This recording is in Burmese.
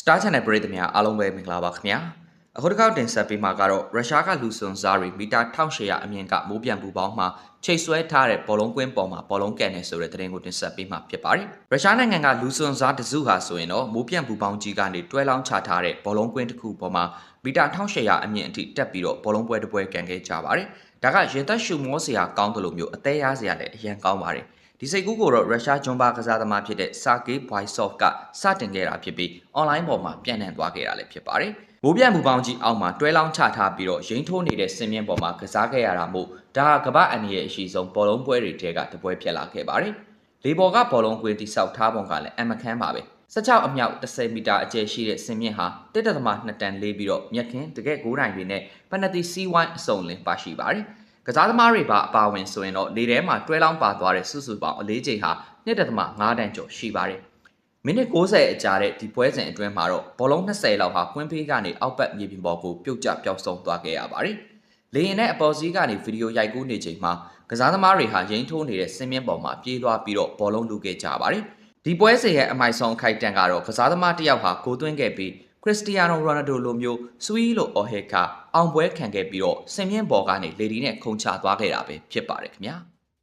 Star Channel ပရိသတ်များအားလုံးပဲမင်္ဂလာပါခင်ဗျာအခုတစ်ခေါက်တင်ဆက်ပေးမှာကတော့ရုရှားကလူစွန်စားတွေမီတာ1800အမြင့်ကမိုးပြန်ပူပေါင်းမှာချိတ်ဆွဲထားတဲ့ဘောလုံးကွင်းပေါ်မှာဘောလုံးကန်နေဆိုတဲ့သတင်းကိုတင်ဆက်ပေးမှာဖြစ်ပါတယ်ရုရှားနိုင်ငံကလူစွန်စားတစုဟာဆိုရင်တော့မိုးပြန်ပူပေါင်းကြီးကနေတွဲလောင်းချထားတဲ့ဘောလုံးကွင်းတစ်ခုပေါ်မှာမီတာ1800အမြင့်အထိတက်ပြီးတော့ဘောလုံးပွဲတစ်ပွဲကန်ခဲ့ကြပါတယ်ဒါကရေသက်ရှူမောစရာကောင်းတယ်လို့မျိုးအသေးရစရာလည်းအရင်ကောင်းပါတယ်ဒီစိတ်ကူးကိုတော့ရုရှားဂျွန်ဘာကစားသမားဖြစ်တဲ့ဆာဂေးဘွိုင်ဆော့ဖ်ကစတင်ခဲ့တာဖြစ်ပြီးအွန်လိုင်းပေါ်မှာပြန့်နှံ့သွားခဲ့တာလည်းဖြစ်ပါတယ်။မိုးပြန်ပူပေါင်းကြီးအောက်မှာတွဲလောင်းချထားပြီးတော့ရိမ့်ထိုးနေတဲ့စင်မြင့်ပေါ်မှာကစားခဲ့ရတာမို့ဒါကကမ္ဘာအန်ရဲ့အရှိဆုံးဘောလုံးပွဲတွေထဲကတစ်ပွဲဖြစ်လာခဲ့ပါတယ်။လေပေါ်ကဘောလုံးကွင်းတိဆောက်ထားပုံကလည်းအမခန်းပါပဲ။16အမြောက်10မီတာအကျယ်ရှိတဲ့စင်မြင့်ဟာ1.2တန်လေးပြီးတော့မြက်ခင်းတကယ်9တိုင်တွေနဲ့ပနတီစီဝိုင်းအစုံလင်ပါရှိပါတယ်။ကစားသမားတွေပါအပါဝင်ဆိုရင်တော့လေထဲမှာတွဲလောင်းပါသွားတဲ့စုစုပေါင်းအလေးချိန်ဟာ1.5တန်ကျော်ရှိပါတယ်။မိနစ်60အကြာတဲ့ဒီပွဲစဉ်အတွင်းမှာတော့ဘောလုံး20လောက်ဟာကွင်းဖေးကနေအောက်ဘက်မြေပြင်ပေါ်ကိုပြုတ်ကျပျောက်ဆုံးသွားခဲ့ရပါတယ်။လေရင်နဲ့အပေါ်စီးကနေဗီဒီယိုရိုက်ကူးနေချိန်မှာကစားသမားတွေဟာရိမ့်ထိုးနေတဲ့စင်မြင့်ပေါ်မှာပြေးလွှားပြီးတော့ဘောလုံးလူခဲ့ကြပါတယ်။ဒီပွဲစဉ်ရဲ့အမိုက်ဆုံးခိုက်တန်ကတော့ကစားသမားတစ်ယောက်ဟာဂိုးသွင်းခဲ့ပြီးခရစ္စတီယာနိုရိုနယ်ဒိုလိုမျိုးဆွီးလိုအော်ဟက်ခအောင်ပွဲခံခဲ့ပြီးတော့စင်မြင့်ပေါ်ကနေလေဒီနဲ့ခုန်ချသွားခဲ့တာပဲဖြစ်ပါတယ်ခင်ဗျာ။